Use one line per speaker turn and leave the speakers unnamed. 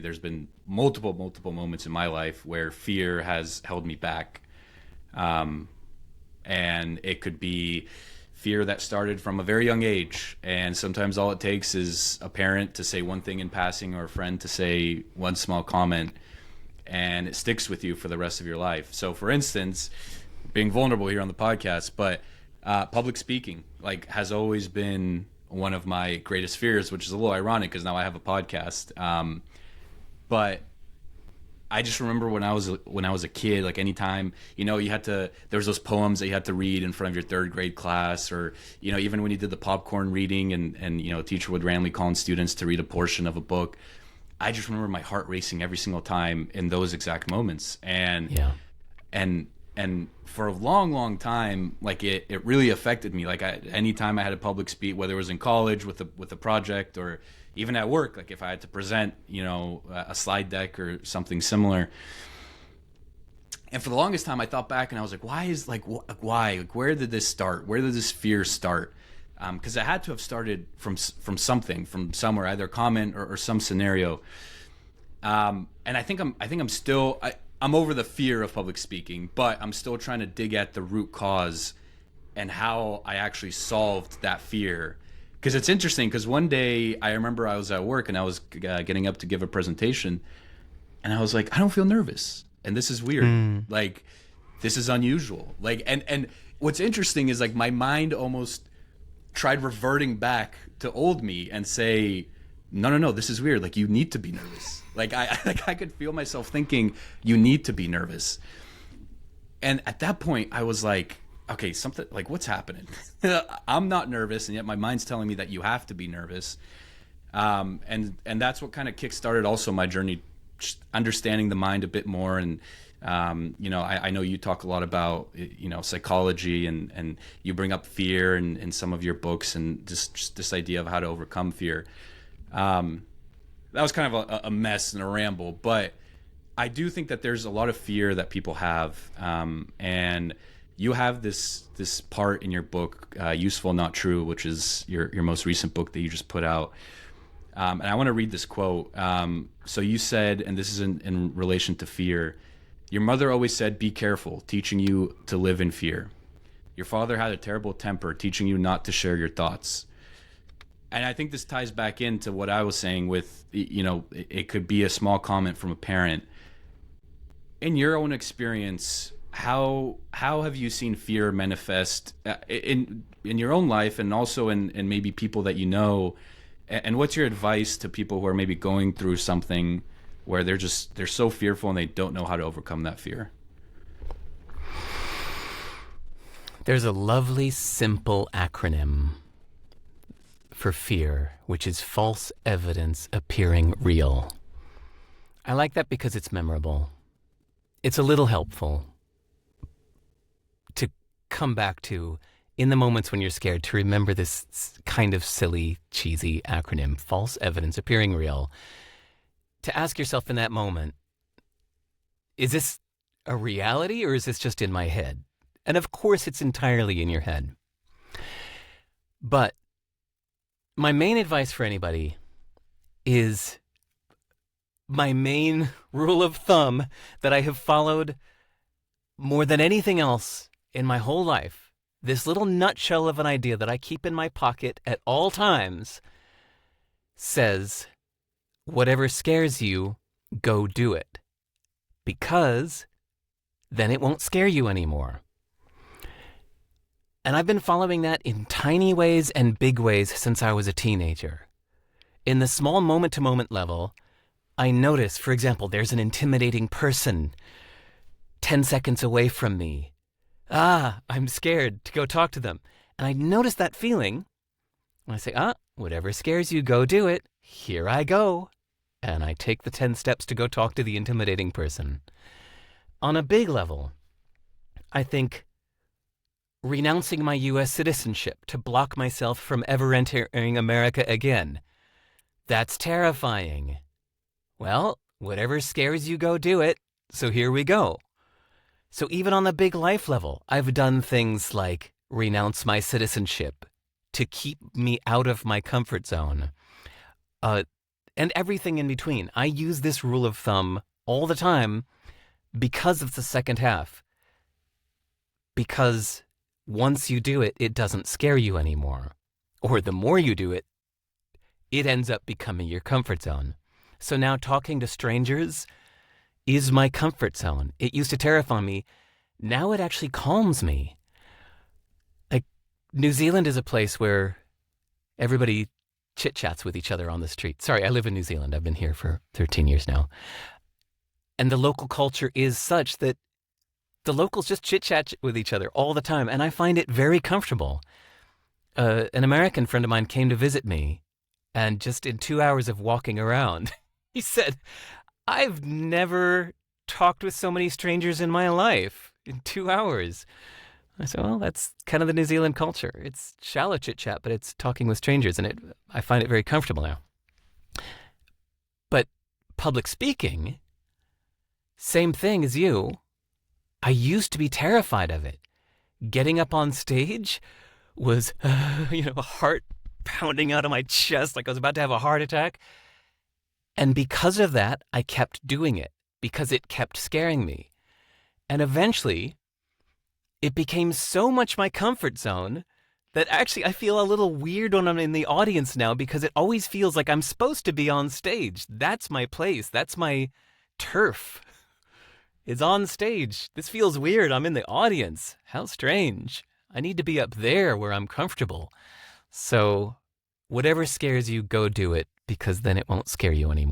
There's been multiple moments in my life where fear has held me back. Um, and it could be fear that started from a very young age. And sometimes all it takes is a parent to say one thing in passing or a friend to say one small comment, and it sticks with you for the rest of your life. So, for instance, being vulnerable here on the podcast, but public speaking like has always been one of my greatest fears, which is a little ironic because now I have a podcast. But I just remember when I was a kid, like anytime, you had to, there was those poems that you had to read in front of your third grade class, or, even when you did the popcorn reading and, a teacher would randomly call on students to read a portion of a book. I just remember my heart racing every single time in those exact moments.
Yeah.
And for a long time, like it really affected me. Like anytime I had a public speak, whether it was in college with a project or even at work, like if I had to present, a slide deck or something similar. And for the longest time, I thought back and I was like, why? Like, where did this start? Where did this fear start? Because it had to have started from something, from somewhere, either a comment or some scenario. And I think I'm over the fear of public speaking, but I'm still trying to dig at the root cause and how I actually solved that fear. Because it's interesting, because one day I remember I was at work and I was getting up to give a presentation, and I was like, I don't feel nervous, and this is weird. Like, this is unusual. Like, and what's interesting is like my mind almost tried reverting back to old me and say, no, this is weird. Like, you need to be nervous. Like I could feel myself thinking, you need to be nervous. And at that point, I was like, okay, something like, what's happening? I'm not nervous, and yet my mind's telling me that you have to be nervous. And that's what kind of kickstarted also my journey, just understanding the mind a bit more. And I know you talk a lot about psychology, and you bring up fear in some of your books, and just this idea of how to overcome fear. That was kind of a mess and a ramble, but I do think that there's a lot of fear that people have, and you have this part in your book, Useful Not True, which is your most recent book that you just put out. And I want to read this quote. So you said, and this is in relation to fear, your mother always said, be careful, teaching you to live in fear. Your father had a terrible temper, teaching you not to share your thoughts. And I think this ties back into what I was saying with, it could be a small comment from a parent. In your own experience, how have you seen fear manifest in your own life, and also in maybe people that you know? And what's your advice to people who are maybe going through something where they're so fearful and they don't know how to overcome that fear?
There's a lovely, simple acronym for fear, which is false evidence appearing real. I like that because it's memorable. It's a little helpful to come back to in the moments when you're scared, to remember this kind of silly, cheesy acronym, false evidence appearing real. To ask yourself in that moment, is this a reality or is this just in my head? And of course it's entirely in your head. But my main advice for anybody is my main rule of thumb that I have followed more than anything else in my whole life. This little nutshell of an idea that I keep in my pocket at all times says, whatever scares you, go do it. Because then it won't scare you anymore. And I've been following that in tiny ways and big ways since I was a teenager. In the small moment-to-moment level, I notice, for example, there's an intimidating person 10 seconds away from me. I'm scared to go talk to them. And I notice that feeling. And I say, whatever scares you, go do it. Here I go. And I take the 10 steps to go talk to the intimidating person. On a big level, I think renouncing my U.S. citizenship to block myself from ever entering America again. That's terrifying. Well, whatever scares you, go do it. So here we go. So even on the big life level, I've done things like renounce my citizenship to keep me out of my comfort zone. and everything in between. I use this rule of thumb all the time because of the second half. Because once you do it, it doesn't scare you anymore. Or the more you do it, it ends up becoming your comfort zone. So now talking to strangers is my comfort zone. It used to terrify me. Now it actually calms me. Like, New Zealand is a place where everybody chit-chats with each other on the street. Sorry, I live in New Zealand. I've been here for 13 years now. And the local culture is such that the locals just chit-chat with each other all the time, and I find it very comfortable. An American friend of mine came to visit me, and just in 2 hours of walking around, he said, I've never talked with so many strangers in my life in 2 hours. I said, well, that's kind of the New Zealand culture. It's shallow chit-chat, but it's talking with strangers, and I find it very comfortable now. But public speaking, same thing as you. I used to be terrified of it. Getting up on stage was, a heart pounding out of my chest like I was about to have a heart attack. And because of that, I kept doing it because it kept scaring me. And eventually, it became so much my comfort zone that actually I feel a little weird when I'm in the audience now because it always feels like I'm supposed to be on stage. That's my place. That's my turf. It's on stage. This feels weird. I'm in the audience. How strange. I need to be up there where I'm comfortable. So whatever scares you, go do it because then it won't scare you anymore.